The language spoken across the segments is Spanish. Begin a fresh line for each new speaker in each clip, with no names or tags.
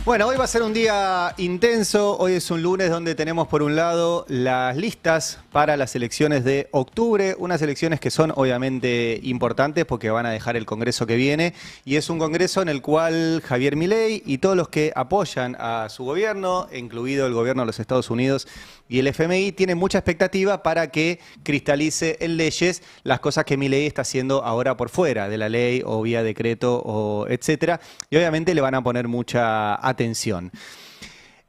Bueno, hoy va a ser un día intenso. Hoy es un lunes donde tenemos por un lado las listas para las elecciones de octubre, unas elecciones que son obviamente importantes porque van a dejar el Congreso que viene, y es un Congreso en el cual Javier Milei y todos los que apoyan a su gobierno, incluido el gobierno de los Estados Unidos y el FMI, tienen mucha expectativa para que cristalice en leyes las cosas que Milei está haciendo ahora por fuera de la ley o vía decreto o etcétera, y obviamente le van a poner mucha atención.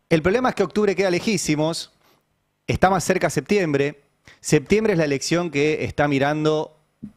El problema es que octubre queda lejísimos, está más cerca septiembre. Septiembre es la elección que está mirando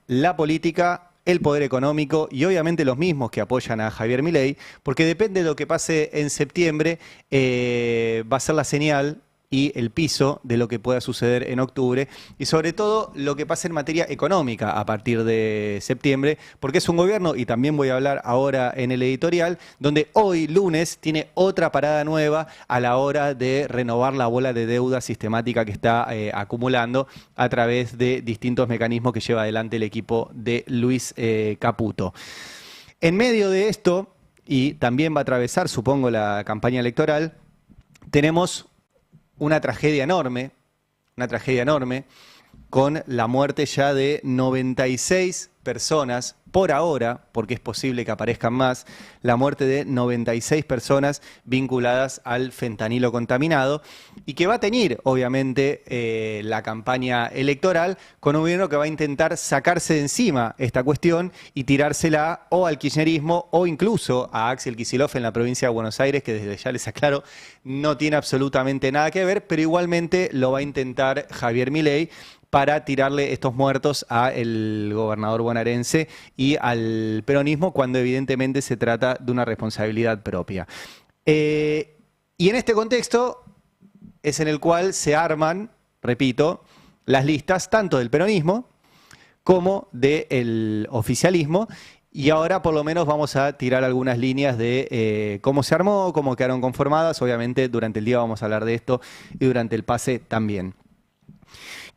la política, el poder económico y obviamente los mismos que apoyan a Javier Milei, porque depende de lo que pase en septiembre, va a ser la señal y el piso de lo que pueda suceder en octubre, y sobre todo lo que pase en materia económica a partir de septiembre, porque es un gobierno, y también voy a hablar ahora en el editorial, donde hoy, lunes, tiene otra parada nueva a la hora de renovar la bola de deuda sistemática que está acumulando a través de distintos mecanismos que lleva adelante el equipo de Luis Caputo. En medio de esto, y también va a atravesar, supongo, la campaña electoral, tenemos una tragedia enorme con la muerte ya de 96 personas por ahora, porque es posible que aparezcan más, la muerte de 96 personas vinculadas al fentanilo contaminado, y que va a tener, obviamente, la campaña electoral con un gobierno que va a intentar sacarse de encima esta cuestión y tirársela o al kirchnerismo o incluso a Axel Kicillof en la provincia de Buenos Aires, que desde ya les aclaro, no tiene absolutamente nada que ver, pero igualmente lo va a intentar Javier Milei para tirarle estos muertos al gobernador bonaerense y al peronismo, cuando evidentemente se trata de una responsabilidad propia. Y en este contexto es en el cual se arman, repito, las listas tanto del peronismo como del oficialismo, y ahora por lo menos vamos a tirar algunas líneas de cómo se armó, cómo quedaron conformadas. Obviamente durante el día vamos a hablar de esto y durante el pase también.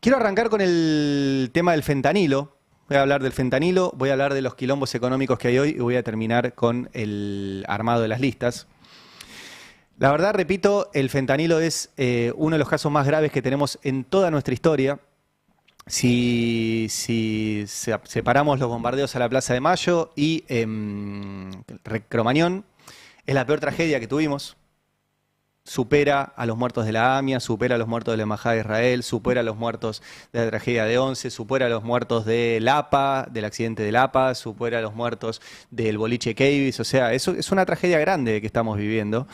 Quiero arrancar con el tema del fentanilo. Voy a hablar del fentanilo, voy a hablar de los quilombos económicos que hay hoy y voy a terminar con el armado de las listas. La verdad, repito, el fentanilo es uno de los casos más graves que tenemos en toda nuestra historia. Si separamos los bombardeos a la Plaza de Mayo y Cromañón, es la peor tragedia que tuvimos. Supera a los muertos de la AMIA, supera a los muertos de la Embajada de Israel, supera a los muertos de la tragedia de Once, supera a los muertos de Lapa, del accidente de Lapa, supera a los muertos del boliche Keyvis. O sea, eso es una tragedia grande que estamos viviendo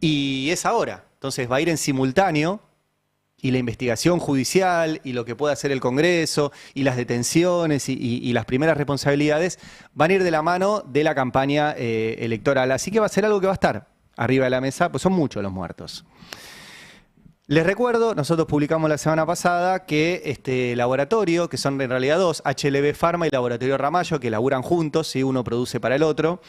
y es ahora. Entonces va a ir en simultáneo, y la investigación judicial y lo que pueda hacer el Congreso y las detenciones y las primeras responsabilidades van a ir de la mano de la campaña electoral. Así que va a ser algo que va a estar arriba de la mesa, pues son muchos los muertos. Les recuerdo, nosotros publicamos la semana pasada que este laboratorio, que son en realidad dos, HLB Pharma y Laboratorio Ramallo, que laburan juntos, ¿sí? Uno produce para el otro,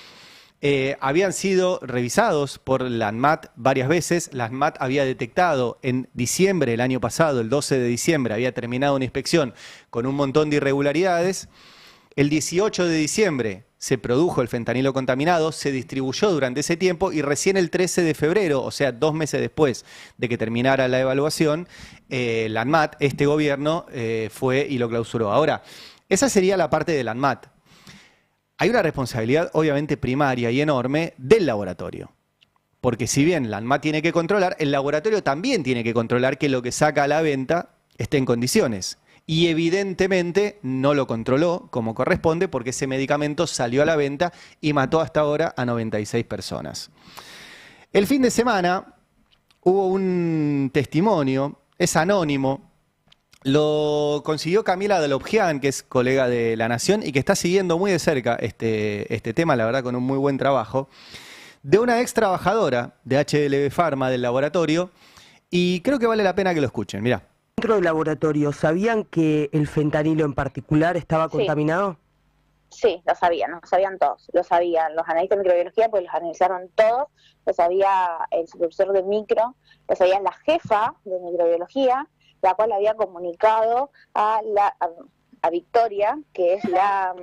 habían sido revisados por la ANMAT varias veces. La ANMAT había detectado en diciembre del año pasado, el 12 de diciembre, había terminado una inspección con un montón de irregularidades. El 18 de diciembre se produjo el fentanilo contaminado, se distribuyó durante ese tiempo y recién el 13 de febrero, o sea, 2 meses después de que terminara la evaluación, la ANMAT, este gobierno, fue y lo clausuró. Ahora, esa sería la parte de la ANMAT. Hay una responsabilidad obviamente primaria y enorme del laboratorio. Porque si bien la ANMAT tiene que controlar, el laboratorio también tiene que controlar que lo que saca a la venta esté en condiciones. Y evidentemente no lo controló como corresponde, porque ese medicamento salió a la venta y mató hasta ahora a 96 personas. El fin de semana hubo un testimonio, es anónimo, lo consiguió Camila Delopjian, que es colega de La Nación y que está siguiendo muy de cerca este tema, la verdad, con un muy buen trabajo, de una ex trabajadora de HLB Pharma del laboratorio, y creo que vale la pena que lo escuchen. Mirá.
Dentro del laboratorio, ¿sabían que el fentanilo en particular estaba contaminado?
Sí, lo sabían, lo sabían todos, lo sabían los analistas de microbiología, pues los analizaron todos, lo sabía el supervisor de micro, lo sabía la jefa de microbiología, la cual había comunicado a Victoria, que es la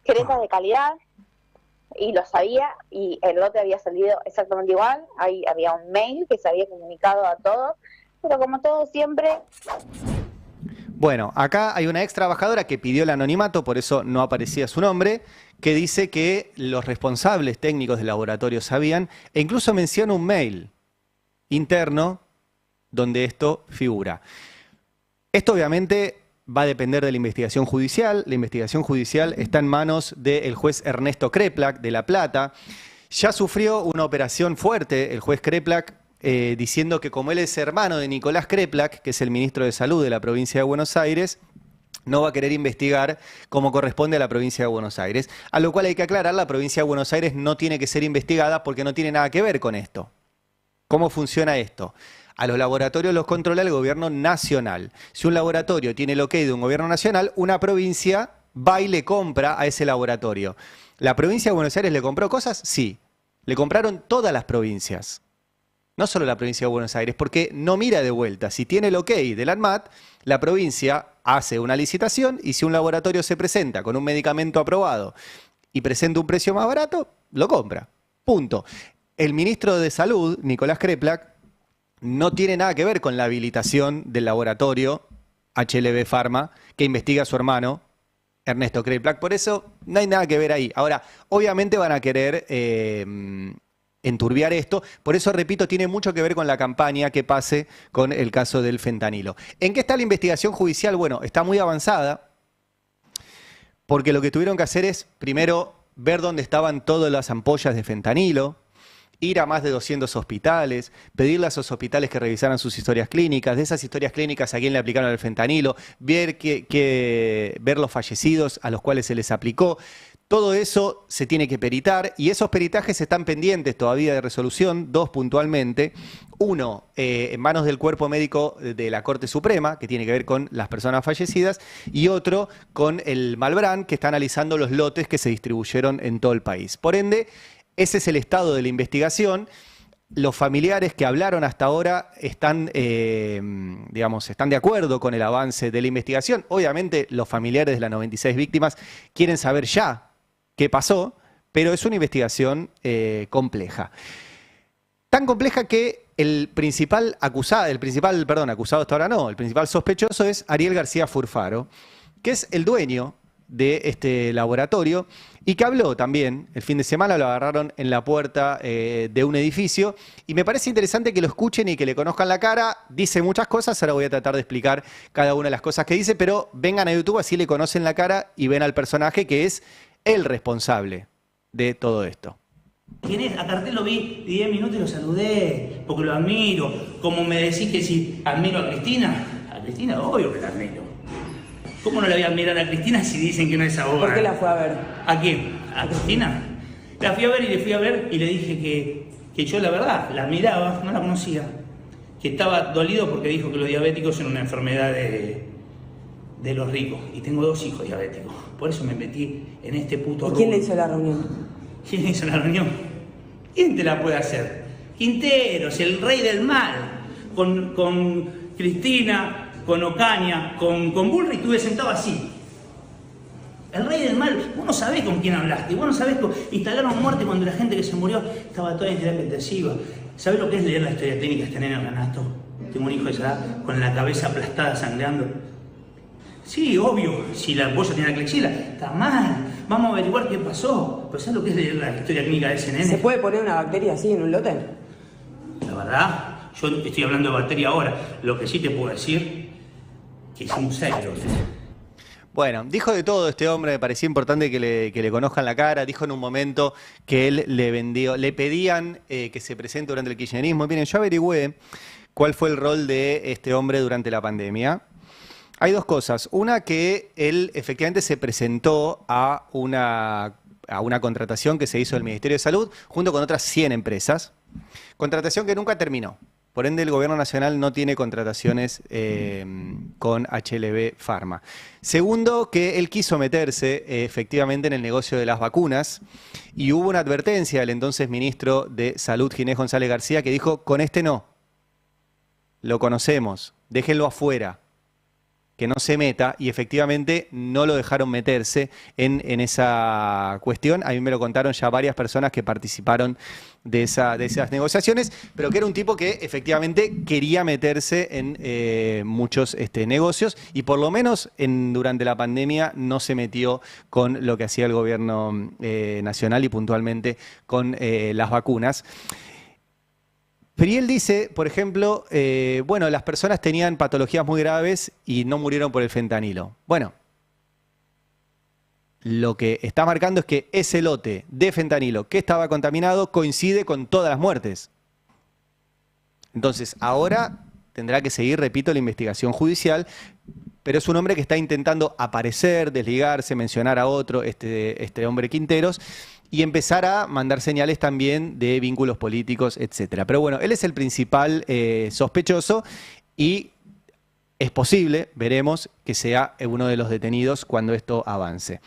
gerente de calidad, y lo sabía, y el lote había salido exactamente igual, ahí había un mail que se había comunicado a todos, pero como todo siempre...
Bueno, acá hay una ex trabajadora que pidió el anonimato, por eso no aparecía su nombre, que dice que los responsables técnicos del laboratorio sabían, e incluso menciona un mail interno donde esto figura. Esto obviamente va a depender de la investigación judicial. La investigación judicial está en manos del juez Ernesto Kreplak de La Plata. Ya sufrió una operación fuerte el juez Kreplak, diciendo que como él es hermano de Nicolás Kreplak, que es el ministro de Salud de la provincia de Buenos Aires, no va a querer investigar como corresponde a la provincia de Buenos Aires. A lo cual hay que aclarar, la provincia de Buenos Aires no tiene que ser investigada porque no tiene nada que ver con esto. ¿Cómo funciona esto? A los laboratorios los controla el gobierno nacional. Si un laboratorio tiene el ok de un gobierno nacional, una provincia va y le compra a ese laboratorio. ¿La provincia de Buenos Aires le compró cosas? Sí. Le compraron todas las provincias. No solo la provincia de Buenos Aires, porque no mira de vuelta. Si tiene el ok del ANMAT, la provincia hace una licitación y si un laboratorio se presenta con un medicamento aprobado y presenta un precio más barato, lo compra. Punto. El ministro de Salud, Nicolás Kreplak, no tiene nada que ver con la habilitación del laboratorio HLB Pharma que investiga a su hermano, Ernesto Kreplak. Por eso no hay nada que ver ahí. Ahora, obviamente van a querer enturbiar esto. Por eso, repito, tiene mucho que ver con la campaña que pase con el caso del fentanilo. ¿En qué está la investigación judicial? Bueno, está muy avanzada, porque lo que tuvieron que hacer es, primero, ver dónde estaban todas las ampollas de fentanilo, ir a más de 200 hospitales, pedirle a esos hospitales que revisaran sus historias clínicas, de esas historias clínicas a quién le aplicaron el fentanilo, ver los fallecidos a los cuales se les aplicó. Todo eso se tiene que peritar y esos peritajes están pendientes todavía de resolución, dos puntualmente. Uno, en manos del cuerpo médico de la Corte Suprema, que tiene que ver con las personas fallecidas, y otro con el Malbrán, que está analizando los lotes que se distribuyeron en todo el país. Por ende, ese es el estado de la investigación. Los familiares que hablaron hasta ahora están de acuerdo con el avance de la investigación. Obviamente los familiares de las 96 víctimas quieren saber ya qué pasó, pero es una investigación compleja. Tan compleja que el principal acusado hasta ahora no, el principal sospechoso es Ariel García Furfaro, que es el dueño de este laboratorio y que habló también, el fin de semana lo agarraron en la puerta de un edificio y me parece interesante que lo escuchen y que le conozcan la cara. Dice muchas cosas, ahora voy a tratar de explicar cada una de las cosas que dice, pero vengan a YouTube, así le conocen la cara y ven al personaje que es el responsable de todo esto.
¿Quién es? A Cartel lo vi 10 minutos y lo saludé, porque lo admiro. Como me decís que si admiro a Cristina, obvio que la admiro. ¿Cómo no la voy a admirar a Cristina si dicen que no es abogada?
¿Por qué la fue a ver?
¿A quién? ¿A Cristina? La fui a ver y le fui a ver y le dije que yo la verdad la admiraba, no la conocía. Que estaba dolido porque dijo que los diabéticos son una enfermedad de los ricos. Y tengo 2 hijos diabéticos. Por eso me metí en este puto rubro.
¿Y quién le hizo la reunión?
¿Quién hizo la reunión? ¿Quién te la puede hacer? Quinteros, el rey del mal. Con Cristina, con Ocaña, con Bullrich estuve sentado así. El rey del mal, vos no sabés con quién hablaste, vos no sabés instalaron muerte cuando la gente que se murió estaba toda en terapia intensiva. ¿Sabés lo que es leer la historia clínica de este nene Renato? Tengo un hijo de esa edad con la cabeza aplastada, sangrando. Sí, obvio, si la ampolla tiene la clexila, está mal. Vamos a averiguar qué pasó. Pero ¿sabes lo que es leer la historia clínica de ese nene?
¿Se puede poner una bacteria así en un lote?
La verdad, yo estoy hablando de bacteria ahora. Lo que sí te puedo decir, que hicimos 6 lotes.
Bueno, dijo de todo este hombre, me parecía importante que le conozcan la cara. Dijo en un momento que él le pedían que se presente durante el kirchnerismo. Miren, yo averigüé cuál fue el rol de este hombre durante la pandemia. Hay 2 cosas. Una, que él efectivamente se presentó a una contratación que se hizo del Ministerio de Salud junto con otras 100 empresas. Contratación que nunca terminó. Por ende, el Gobierno Nacional no tiene contrataciones con HLB Pharma. Segundo, que él quiso meterse efectivamente en el negocio de las vacunas y hubo una advertencia del entonces ministro de Salud, Ginés González García, que dijo, con este no, lo conocemos, déjenlo afuera, que no se meta, y efectivamente no lo dejaron meterse en esa cuestión. A mí me lo contaron ya varias personas que participaron de esas negociaciones, pero que era un tipo que efectivamente quería meterse en muchos negocios, y por lo menos durante la pandemia no se metió con lo que hacía el gobierno nacional y puntualmente con las vacunas. Periel dice, por ejemplo, bueno, las personas tenían patologías muy graves y no murieron por el fentanilo. Bueno, lo que está marcando es que ese lote de fentanilo que estaba contaminado coincide con todas las muertes. Entonces, ahora tendrá que seguir, repito, la investigación judicial, pero es un hombre que está intentando aparecer, desligarse, mencionar a otro, este hombre Quinteros, y empezar a mandar señales también de vínculos políticos, etcétera. Pero bueno, él es el principal sospechoso y es posible, veremos, que sea uno de los detenidos cuando esto avance.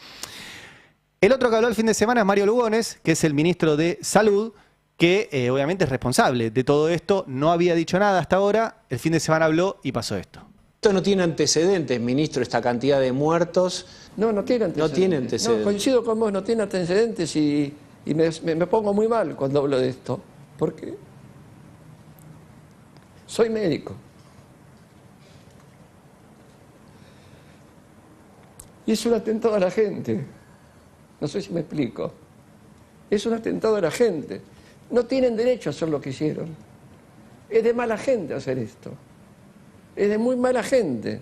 El otro que habló el fin de semana es Mario Lugones, que es el ministro de Salud, que obviamente es responsable de todo esto. No había dicho nada hasta ahora, el fin de semana habló y pasó esto.
Esto no tiene antecedentes, ministro, esta cantidad de muertos.
No tiene antecedentes.
No tiene antecedentes.
No, coincido con vos, no tiene antecedentes y me pongo muy mal cuando hablo de esto, porque soy médico. Y es un atentado a la gente. No sé si me explico. Es un atentado a la gente. No tienen derecho a hacer lo que hicieron. Es de mala gente hacer esto. Es de muy mala gente.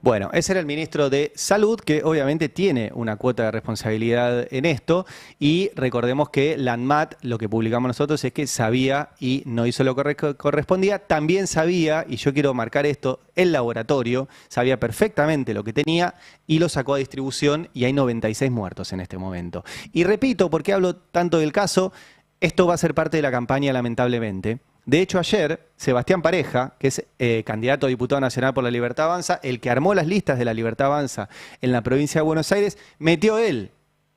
Bueno, ese era el ministro de Salud, que obviamente tiene una cuota de responsabilidad en esto, y recordemos que la ANMAT, lo que publicamos nosotros es que sabía y no hizo lo que correspondía. También sabía, y yo quiero marcar esto, el laboratorio sabía perfectamente lo que tenía y lo sacó a distribución, y hay 96 muertos en este momento. Y repito, ¿por qué hablo tanto del caso? Esto va a ser parte de la campaña, lamentablemente. De hecho, ayer, Sebastián Pareja, que es candidato a diputado nacional por La Libertad Avanza, el que armó las listas de La Libertad Avanza en la provincia de Buenos Aires, metió él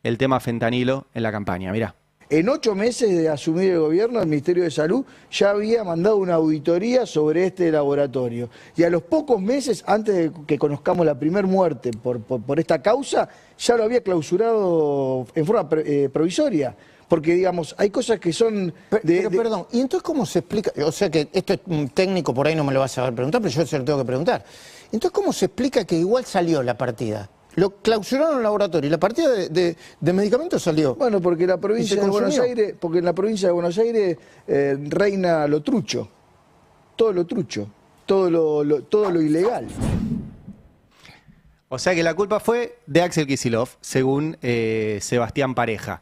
el tema fentanilo en la campaña. Mirá.
En 8 meses de asumir el gobierno, el Ministerio de Salud ya había mandado una auditoría sobre este laboratorio. Y a los pocos meses, antes de que conozcamos la primera muerte por esta causa, ya lo había clausurado en forma provisoria. Porque, digamos, hay cosas que son...
Perdón, ¿y entonces cómo se explica? O sea que esto es un técnico, por ahí no me lo vas a saber preguntar, pero yo se lo tengo que preguntar. Entonces, ¿cómo se explica que igual salió la partida? Lo clausuraron en el laboratorio y la partida de medicamentos salió.
Bueno, porque la provincia de Buenos Aires, porque en la provincia de Buenos Aires reina lo trucho, todo lo ilegal.
O sea que la culpa fue de Axel Kicillof, según Sebastián Pareja.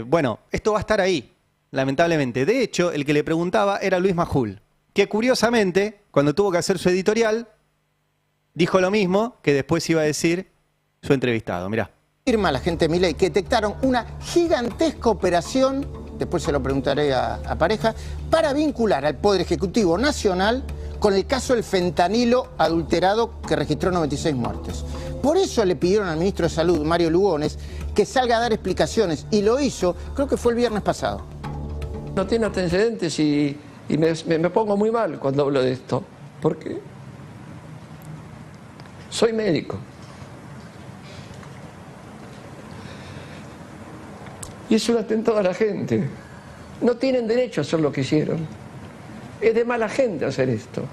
Bueno, esto va a estar ahí, lamentablemente. De hecho, el que le preguntaba era Luis Majul, que curiosamente, cuando tuvo que hacer su editorial, dijo lo mismo que después iba a decir su entrevistado. Mirá.
Firma la gente de Milei que detectaron una gigantesca operación, después se lo preguntaré a Pareja, para vincular al Poder Ejecutivo Nacional con el caso del fentanilo adulterado que registró 96 muertes. Por eso le pidieron al ministro de Salud, Mario Lugones, que salga a dar explicaciones, y lo hizo, creo que fue el viernes pasado.
No tiene antecedentes y me pongo muy mal cuando hablo de esto, porque soy médico. Y es un atentado a la gente. No tienen derecho a hacer lo que hicieron. Es de mala gente hacer esto.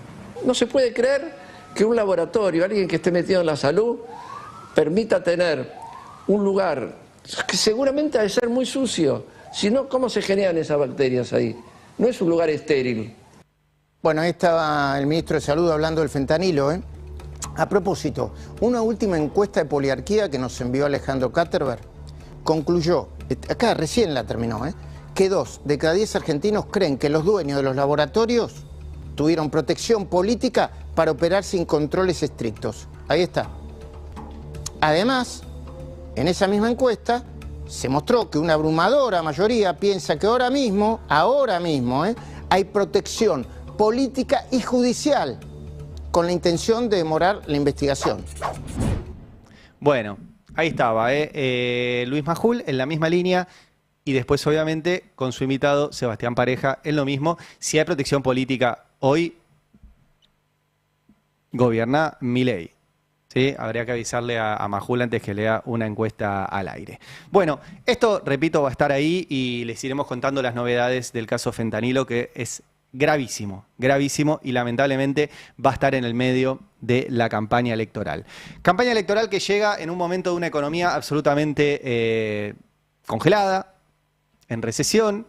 No se puede creer que un laboratorio, alguien que esté metido en la salud, permita tener un lugar que seguramente ha de ser muy sucio. Si no, ¿cómo se generan esas bacterias ahí? No es un lugar estéril.
Bueno, ahí estaba el ministro de Salud hablando del fentanilo, ¿eh? A propósito, una última encuesta de poliarquía que nos envió Alejandro Katterberg concluyó, acá recién la terminó, que 2 de cada 10 argentinos creen que los dueños de los laboratorios tuvieron protección política para operar sin controles estrictos. Ahí está. Además, en esa misma encuesta se mostró que una abrumadora mayoría piensa que ahora mismo, hay protección política y judicial con la intención de demorar la investigación.
Bueno, ahí estaba, Luis Majul en la misma línea, y después obviamente con su invitado Sebastián Pareja en lo mismo. Si hay protección política hoy, gobierna Milei. ¿Sí? Habría que avisarle a Majul antes que lea una encuesta al aire. Bueno, esto, repito, va a estar ahí y les iremos contando las novedades del caso fentanilo, que es gravísimo, gravísimo, y lamentablemente va a estar en el medio de la campaña electoral. Campaña electoral que llega en un momento de una economía absolutamente congelada, en recesión.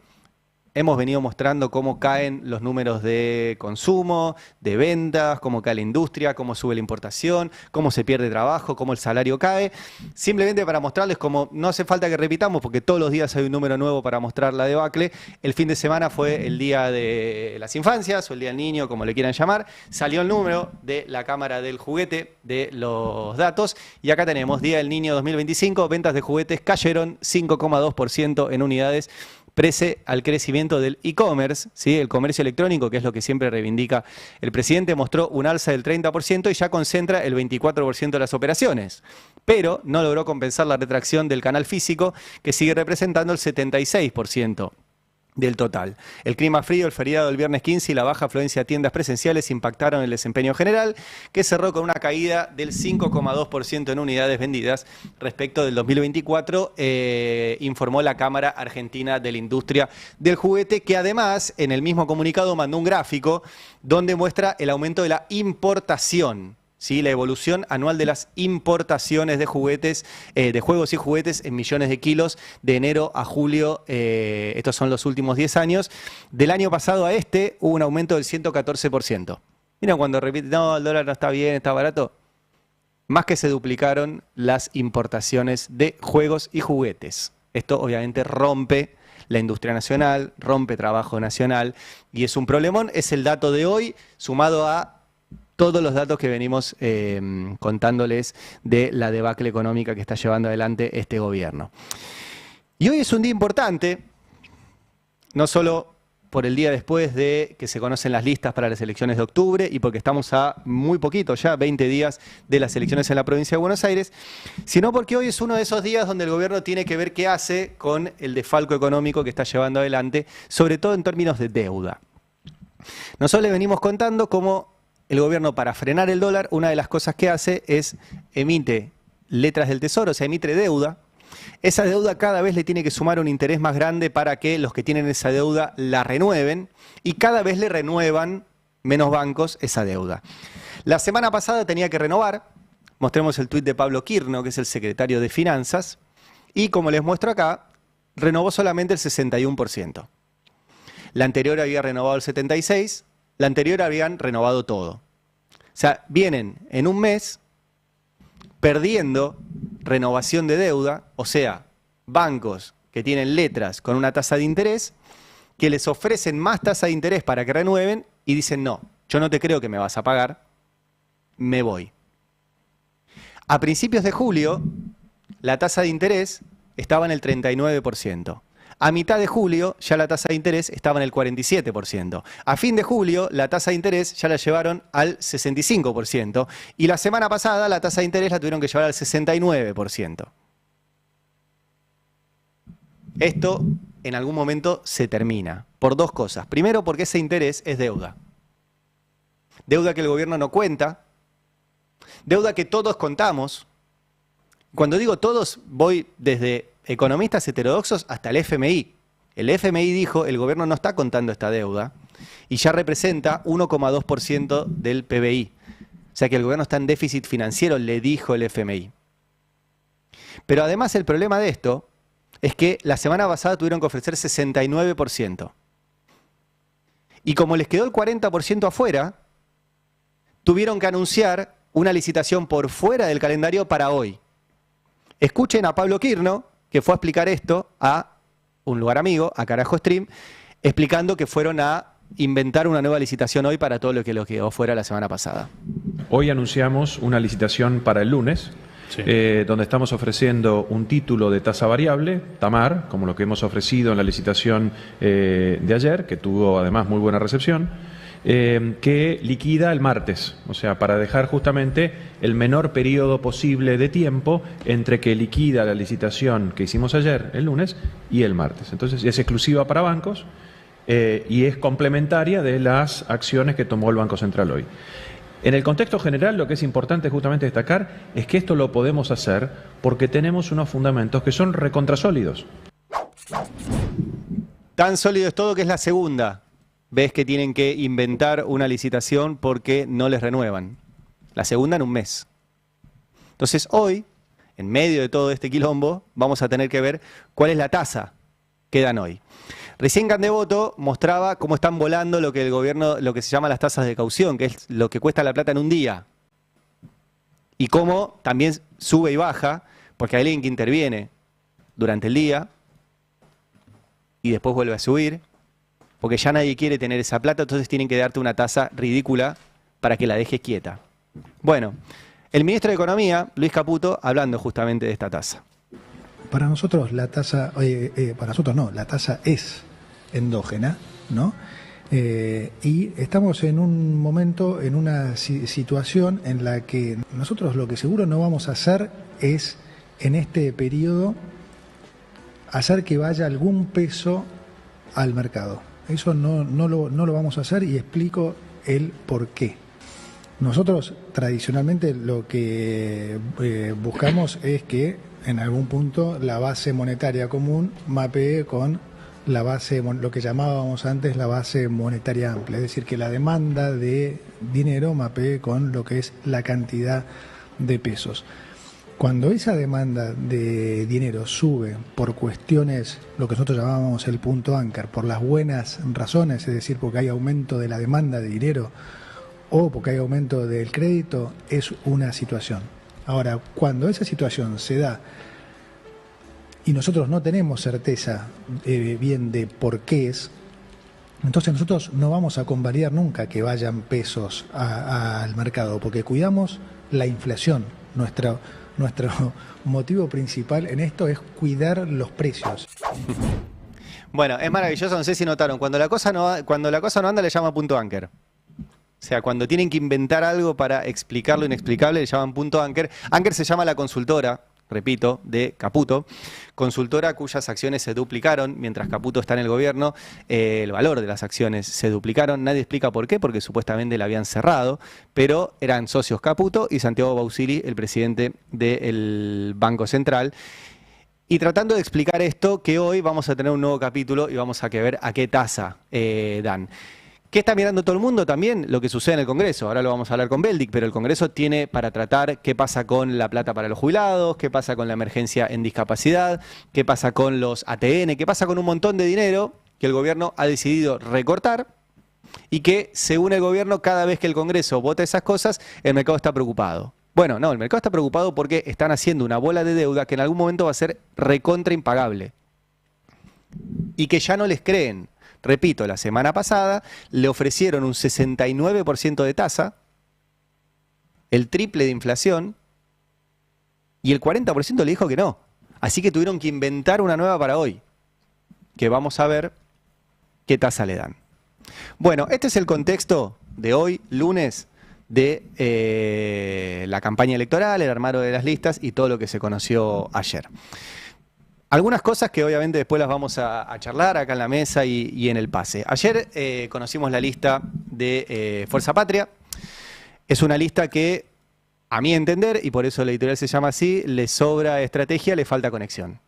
Hemos venido mostrando cómo caen los números de consumo, de ventas, cómo cae la industria, cómo sube la importación, cómo se pierde trabajo, cómo el salario cae. Simplemente para mostrarles cómo no hace falta que repitamos, porque todos los días hay un número nuevo para mostrar la debacle. El fin de semana fue el Día de las Infancias o el Día del Niño, como le quieran llamar. Salió el número de la Cámara del Juguete de los datos y acá tenemos Día del Niño 2025, ventas de juguetes cayeron 5,2% en unidades, pese al crecimiento del e-commerce, ¿sí? El comercio electrónico, que es lo que siempre reivindica el presidente, mostró un alza del 30% y ya concentra el 24% de las operaciones. Pero no logró compensar la retracción del canal físico, que sigue representando el 76% del total. El clima frío, el feriado del viernes 15 y la baja afluencia a tiendas presenciales impactaron el desempeño general, que cerró con una caída del 5,2% en unidades vendidas respecto del 2024, informó la Cámara Argentina de la Industria del Juguete, que además en el mismo comunicado mandó un gráfico donde muestra el aumento de la importación. ¿Sí? La evolución anual de las importaciones de juguetes, de juegos y juguetes en millones de kilos de enero a julio, estos son los últimos 10 años. Del año pasado a este hubo un aumento del 114%. Miren cuando repiten, no, el dólar no está bien, está barato. Más que se duplicaron las importaciones de juegos y juguetes. Esto obviamente rompe la industria nacional, rompe trabajo nacional y es un problemón. Es el dato de hoy sumado a todos los datos que venimos contándoles de la debacle económica que está llevando adelante este gobierno. Y hoy es un día importante, no solo por el día después de que se conocen las listas para las elecciones de octubre y porque estamos a muy poquito, ya 20 días de las elecciones en la provincia de Buenos Aires, sino porque hoy es uno de esos días donde el gobierno tiene que ver qué hace con el desfalco económico que está llevando adelante, sobre todo en términos de deuda. Nosotros le venimos contando cómo el gobierno, para frenar el dólar, una de las cosas que hace es emite letras del tesoro, o sea, emite deuda. Esa deuda cada vez le tiene que sumar un interés más grande para que los que tienen esa deuda la renueven y cada vez le renuevan menos bancos esa deuda. La semana pasada tenía que renovar, mostremos el tuit de Pablo Quirno, que es el secretario de Finanzas, y como les muestro acá, renovó solamente el 61%. La anterior había renovado el 76%, la anterior habían renovado todo. O sea, vienen en un mes perdiendo renovación de deuda, o sea, bancos que tienen letras con una tasa de interés, que les ofrecen más tasa de interés para que renueven y dicen, no, yo no te creo que me vas a pagar, me voy. A principios de julio, la tasa de interés estaba en el 39%. A mitad de julio ya la tasa de interés estaba en el 47%. A fin de julio la tasa de interés ya la llevaron al 65%. Y la semana pasada la tasa de interés la tuvieron que llevar al 69%. Esto en algún momento se termina por dos cosas. Primero, porque ese interés es deuda. Deuda que el gobierno no cuenta. Deuda que todos contamos. Cuando digo todos, voy desde economistas heterodoxos hasta el FMI. El FMI dijo, el gobierno no está contando esta deuda y ya representa 1,2% del PBI. O sea que el gobierno está en déficit financiero, le dijo el FMI. Pero además el problema de esto es que la semana pasada tuvieron que ofrecer 69%. Y como les quedó el 40% afuera, tuvieron que anunciar una licitación por fuera del calendario para hoy. Escuchen a Pablo Quirno, que fue a explicar esto a un lugar amigo, a Carajo Stream, explicando que fueron a inventar una nueva licitación hoy para todo lo que quedó fuera la semana pasada.
Hoy anunciamos una licitación para el lunes, sí, donde estamos ofreciendo un título de tasa variable, TAMAR, como lo que hemos ofrecido en la licitación de ayer, que tuvo además muy buena recepción, que liquida el martes, o sea, para dejar justamente el menor periodo posible de tiempo entre que liquida la licitación que hicimos ayer, el lunes, y el martes. Entonces es exclusiva para bancos y es complementaria de las acciones que tomó el Banco Central hoy. En el contexto general, lo que es importante justamente destacar es que esto lo podemos hacer porque tenemos unos fundamentos que son recontrasólidos.
Tan sólido es todo que es la segunda vez que tienen que inventar una licitación porque no les renuevan. La segunda en un mes. Entonces hoy, en medio de todo este quilombo, vamos a tener que ver cuál es la tasa que dan hoy. Recién Candevoto mostraba cómo están volando lo que el gobierno, lo que se llama las tasas de caución, que es lo que cuesta la plata en un día. Y cómo también sube y baja, porque hay alguien que interviene durante el día y después vuelve a subir, porque ya nadie quiere tener esa plata, entonces tienen que darte una tasa ridícula para que la dejes quieta. Bueno, el ministro de Economía, Luis Caputo, hablando justamente de esta tasa.
Para nosotros la tasa, para nosotros no, la tasa es endógena, ¿no? Y estamos en un momento, en una situación en la que nosotros lo que seguro no vamos a hacer es, en este periodo, hacer que vaya algún peso al mercado. Eso no lo vamos a hacer y explico el por qué. Nosotros tradicionalmente lo que buscamos es que en algún punto la base monetaria común mapee con la base, lo que llamábamos antes la base monetaria amplia, es decir, que la demanda de dinero mapee con lo que es la cantidad de pesos. Cuando esa demanda de dinero sube por cuestiones, lo que nosotros llamábamos el punto anchor, por las buenas razones, es decir, porque hay aumento de la demanda de dinero o porque hay aumento del crédito, es una situación. Ahora, cuando esa situación se da y nosotros no tenemos certeza bien de por qué es, entonces nosotros no vamos a convalidar nunca que vayan pesos al mercado, porque cuidamos la inflación. Nuestro motivo principal en esto es cuidar los precios.
Bueno, es maravilloso, no sé si notaron, cuando la cosa no anda le llama punto anchor. O sea, cuando tienen que inventar algo para explicar lo inexplicable le llaman punto anchor. Anchor se llama la consultora, repito, de Caputo, consultora cuyas acciones se duplicaron mientras Caputo está en el gobierno. El valor de las acciones se duplicaron, nadie explica por qué, porque supuestamente la habían cerrado, pero eran socios Caputo y Santiago Bausili, el presidente del Banco Central. Y tratando de explicar esto, que hoy vamos a tener un nuevo capítulo y vamos a ver a qué tasa dan. ¿Qué está mirando todo el mundo? También lo que sucede en el Congreso. Ahora lo vamos a hablar con Beldic, pero el Congreso tiene para tratar qué pasa con la plata para los jubilados, qué pasa con la emergencia en discapacidad, qué pasa con los ATN, qué pasa con un montón de dinero que el gobierno ha decidido recortar y que, según el gobierno, cada vez que el Congreso vota esas cosas, el mercado está preocupado. Bueno, no, el mercado está preocupado porque están haciendo una bola de deuda que en algún momento va a ser recontra impagable y que ya no les creen. Repito, la semana pasada le ofrecieron un 69% de tasa, el triple de inflación, y el 40% le dijo que no. Así que tuvieron que inventar una nueva para hoy, que vamos a ver qué tasa le dan. Bueno, este es el contexto de hoy, lunes, de la campaña electoral, el armado de las listas y todo lo que se conoció ayer. Algunas cosas que obviamente después las vamos a charlar acá en la mesa y en el pase. Ayer conocimos la lista de Fuerza Patria. Es una lista que, a mi entender, y por eso la editorial se llama así, le sobra estrategia, le falta conexión.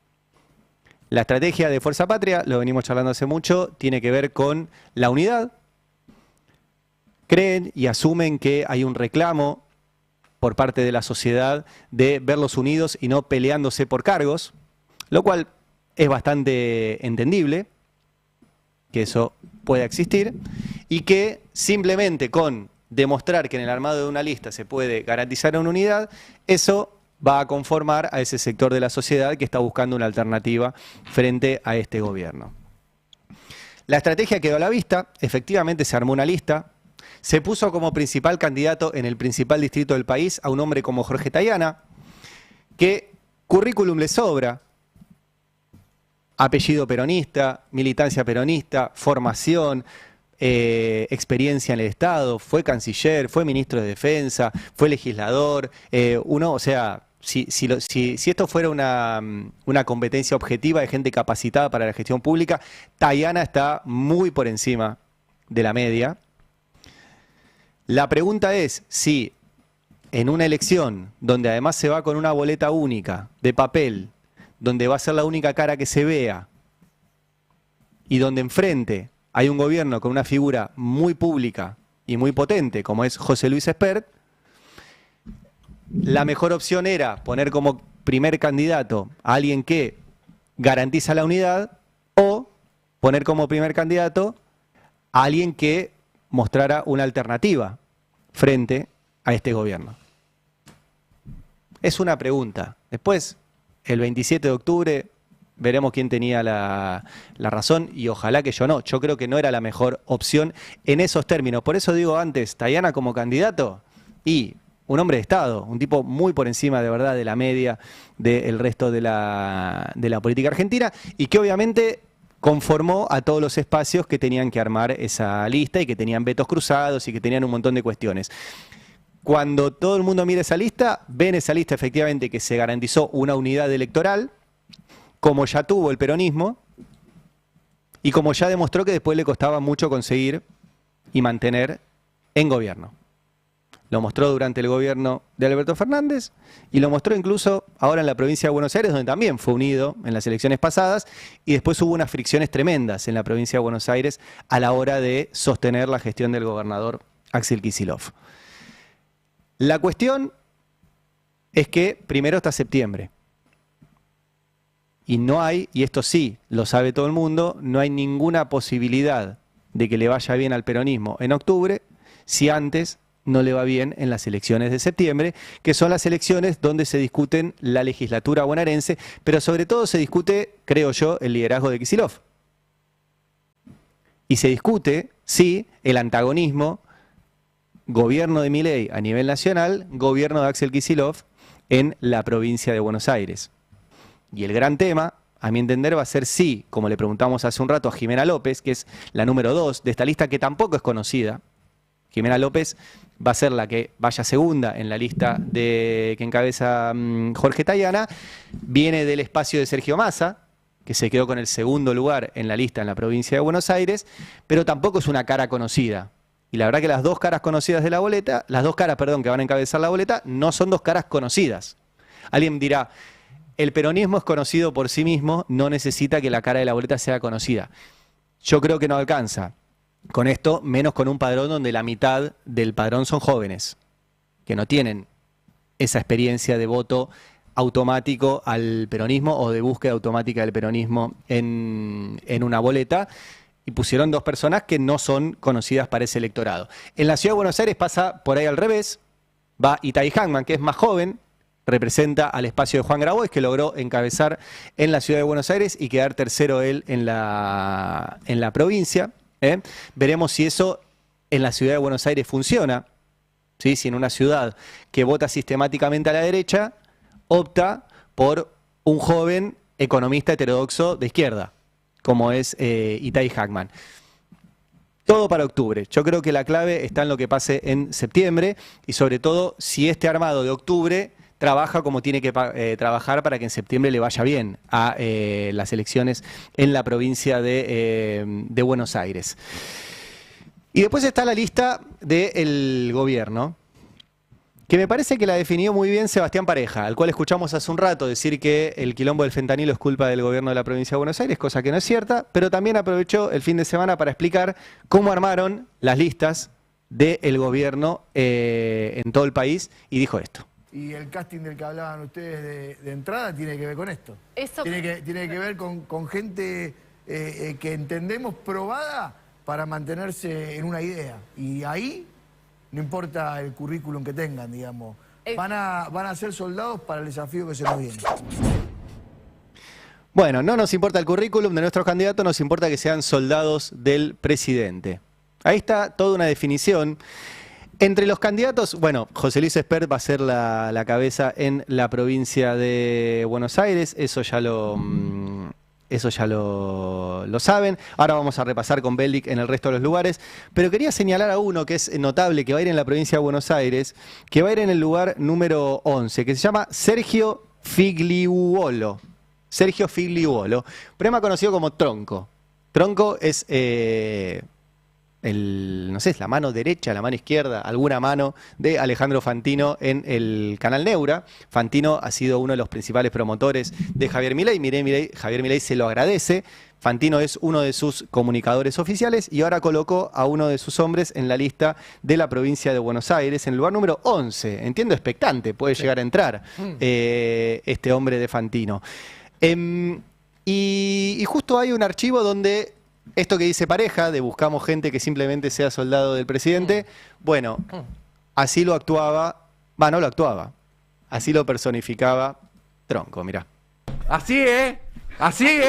La estrategia de Fuerza Patria, lo venimos charlando hace mucho, tiene que ver con la unidad. Creen y asumen que hay un reclamo por parte de la sociedad de verlos unidos y no peleándose por cargos, lo cual es bastante entendible, que eso pueda existir, y que simplemente con demostrar que en el armado de una lista se puede garantizar una unidad, eso va a conformar a ese sector de la sociedad que está buscando una alternativa frente a este gobierno. La estrategia quedó a la vista, efectivamente se armó una lista, se puso como principal candidato en el principal distrito del país a un hombre como Jorge Tayana, que currículum le sobra, apellido peronista, militancia peronista, formación, experiencia en el Estado, fue canciller, fue ministro de Defensa, fue legislador, o sea, si esto fuera una competencia objetiva de gente capacitada para la gestión pública, Tayana está muy por encima de la media. La pregunta es si en una elección donde además se va con una boleta única de papel, donde va a ser la única cara que se vea y donde enfrente hay un gobierno con una figura muy pública y muy potente como es José Luis Espert, la mejor opción era poner como primer candidato a alguien que garantiza la unidad o poner como primer candidato a alguien que mostrara una alternativa frente a este gobierno. Es una pregunta. Después, el 27 de octubre, veremos quién tenía la razón y ojalá que yo no. Yo creo que no era la mejor opción en esos términos. Por eso digo antes, Tayana como candidato y un hombre de Estado, un tipo muy por encima de verdad de la media del resto de la política argentina y que obviamente conformó a todos los espacios que tenían que armar esa lista y que tenían vetos cruzados y que tenían un montón de cuestiones. Cuando todo el mundo mira esa lista, ven esa lista efectivamente que se garantizó una unidad electoral, como ya tuvo el peronismo y como ya demostró que después le costaba mucho conseguir y mantener en gobierno. Lo mostró durante el gobierno de Alberto Fernández y lo mostró incluso ahora en la provincia de Buenos Aires, donde también fue unido en las elecciones pasadas y después hubo unas fricciones tremendas en la provincia de Buenos Aires a la hora de sostener la gestión del gobernador Axel Kicillof. La cuestión es que primero está septiembre y no hay, y esto sí lo sabe todo el mundo, no hay ninguna posibilidad de que le vaya bien al peronismo en octubre si antes no le va bien en las elecciones de septiembre, que son las elecciones donde se discuten la legislatura bonaerense, pero sobre todo se discute, creo yo, el liderazgo de Kicillof. Y se discute, sí, el antagonismo gobierno de Milei a nivel nacional, gobierno de Axel Kicillof en la provincia de Buenos Aires. Y el gran tema, a mi entender, va a ser sí, como le preguntamos hace un rato a Jimena López, que es la número 2 de esta lista que tampoco es conocida. Jimena López va a ser la que vaya segunda en la lista que encabeza Jorge Tayana. Viene del espacio de Sergio Massa, que se quedó con el segundo lugar en la lista en la provincia de Buenos Aires, pero tampoco es una cara conocida. Y la verdad que las dos caras conocidas de la boleta, las dos caras, perdón, que van a encabezar la boleta, no son dos caras conocidas. Alguien dirá, el peronismo es conocido por sí mismo, no necesita que la cara de la boleta sea conocida. Yo creo que no alcanza. Con esto, menos con un padrón donde la mitad del padrón son jóvenes, que no tienen esa experiencia de voto automático al peronismo o de búsqueda automática del peronismo en una boleta, y pusieron dos personas que no son conocidas para ese electorado. En la Ciudad de Buenos Aires pasa por ahí al revés, va Itay Hagman, que es más joven, representa al espacio de Juan Grabois, que logró encabezar en la Ciudad de Buenos Aires y quedar tercero él en la provincia. Veremos si eso en la Ciudad de Buenos Aires funciona, ¿sí? Si en una ciudad que vota sistemáticamente a la derecha, opta por un joven economista heterodoxo de izquierda, como es Itay Hagman. Todo para octubre. Yo creo que la clave está en lo que pase en septiembre y sobre todo si este armado de octubre trabaja como tiene que trabajar para que en septiembre le vaya bien a las elecciones en la provincia de Buenos Aires. Y después está la lista del gobierno, que me parece que la definió muy bien Sebastián Pareja, al cual escuchamos hace un rato decir que el quilombo del fentanilo es culpa del gobierno de la provincia de Buenos Aires, cosa que no es cierta, pero también aprovechó el fin de semana para explicar cómo armaron las listas del gobierno en todo el país y dijo esto.
Y el casting del que hablaban ustedes de entrada tiene que ver con esto. Tiene que ver con gente que entendemos probada para mantenerse en una idea. Y ahí no importa el currículum que tengan, digamos. Van a ser soldados para el desafío que se nos viene.
Bueno, no nos importa el currículum de nuestros candidatos, nos importa que sean soldados del presidente. Ahí está toda una definición. Entre los candidatos, bueno, José Luis Espert va a ser la cabeza en la provincia de Buenos Aires, eso ya lo saben. Ahora vamos a repasar con Beldic en el resto de los lugares, pero quería señalar a uno que es notable, que va a ir en la provincia de Buenos Aires, que va a ir en el lugar número 11, que se llama Sergio Figliuolo. Sergio Figliuolo, pero es más conocido como Tronco. Tronco es no sé, es la mano derecha, la mano izquierda, alguna mano de Alejandro Fantino en el canal Neura. Fantino ha sido uno de los principales promotores de Javier Milei. Javier Milei se lo agradece. Fantino es uno de sus comunicadores oficiales y ahora colocó a uno de sus hombres en la lista de la provincia de Buenos Aires, en el lugar número 11. Entiendo, expectante, puede llegar a entrar este hombre de Fantino. Y justo hay un archivo donde esto que dice Pareja, de buscamos gente que simplemente sea soldado del presidente, bueno, así lo actuaba, no lo actuaba, así lo personificaba Tronco, mirá.
Así, así,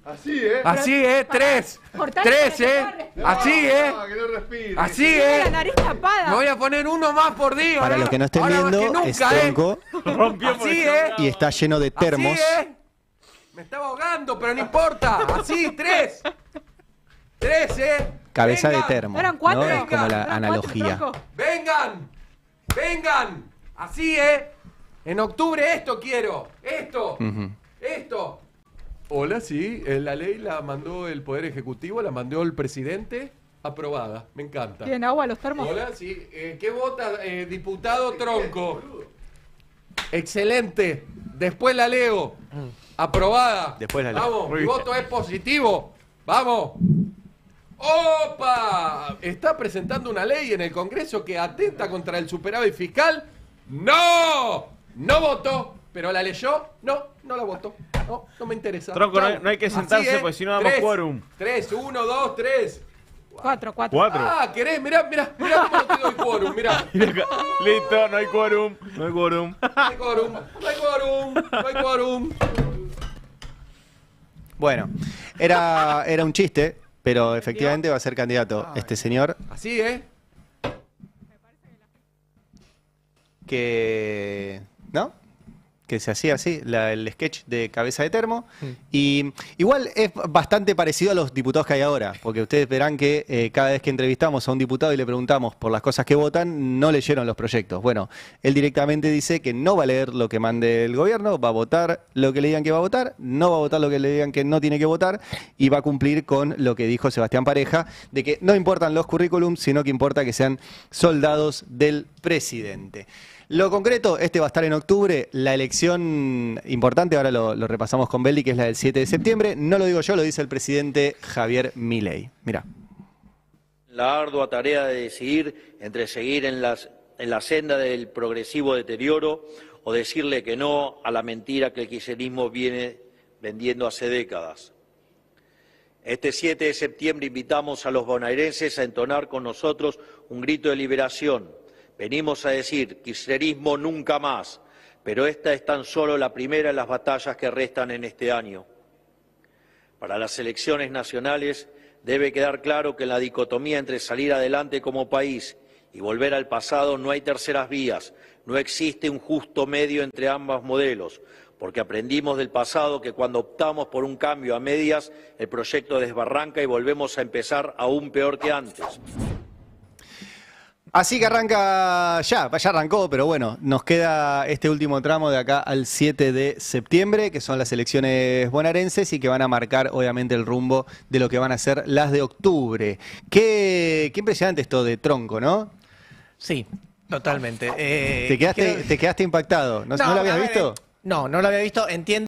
así, 3, así, así,
La nariz tapada.
Me voy a poner uno más por día.
Para los que no estén viendo, es Tronco
Así,
y está lleno de termos.
Así, me estaba ahogando, pero no importa. Así, 3,
Cabeza
vengan.
de termo,
Eran 4.
¿no? Es como la analogía.
Vengan, así, en octubre esto quiero, esto. Hola, sí, la ley la mandó el Poder Ejecutivo, la mandó el presidente, aprobada, me encanta.
¿Tienen agua los termos?
Hola, sí, ¿qué vota, diputado Tronco? Excelente, después la leo, aprobada.
Después la leo.
Vamos, mi voto es positivo, vamos. ¡Opa! ¿Está presentando una ley en el Congreso que atenta contra el superávit fiscal? ¡No! No votó. ¿Pero la leyó? No, no la votó. No me interesa.
Tronco, no hay que sentarse, porque si no damos quórum.
3, 1, 2, 3.
4.
Ah, ¿querés? Mirá cómo te doy quórum, mirá.
Listo, no hay quórum. No hay quórum.
No hay quórum.
Bueno, era un chiste, pero efectivamente va a ser candidato este señor.
Así,
¿no? Que se hacía así, el sketch de Cabeza de Termo. Y igual es bastante parecido a los diputados que hay ahora, porque ustedes verán que cada vez que entrevistamos a un diputado y le preguntamos por las cosas que votan, no leyeron los proyectos. Bueno, él directamente dice que no va a leer lo que mande el gobierno, va a votar lo que le digan que va a votar, no va a votar lo que le digan que no tiene que votar y va a cumplir con lo que dijo Sebastián Pareja, de que no importan los currículums, sino que importa que sean soldados del presidente. Lo concreto, va a estar en octubre, la elección importante, ahora lo repasamos con Belli, que es la del 7 de septiembre. No lo digo yo, lo dice el presidente Javier Milei. Mirá.
La ardua tarea de decidir entre seguir en la senda del progresivo deterioro o decirle que no a la mentira que el kirchnerismo viene vendiendo hace décadas. Este 7 de septiembre invitamos a los bonaerenses a entonar con nosotros un grito de liberación. Venimos a decir, kirchnerismo nunca más, pero esta es tan solo la primera de las batallas que restan en este año. Para las elecciones nacionales debe quedar claro que en la dicotomía entre salir adelante como país y volver al pasado no hay terceras vías, no existe un justo medio entre ambos modelos, porque aprendimos del pasado que cuando optamos por un cambio a medias, el proyecto desbarranca y volvemos a empezar aún peor que antes.
Así que arranca ya arrancó, pero bueno, nos queda este último tramo de acá al 7 de septiembre, que son las elecciones bonaerenses y que van a marcar obviamente el rumbo de lo que van a ser las de octubre. Qué impresionante esto de Tronco, ¿no?
Sí, totalmente.
Te quedaste impactado, ¿no lo habías visto?
No lo había visto, entiendo.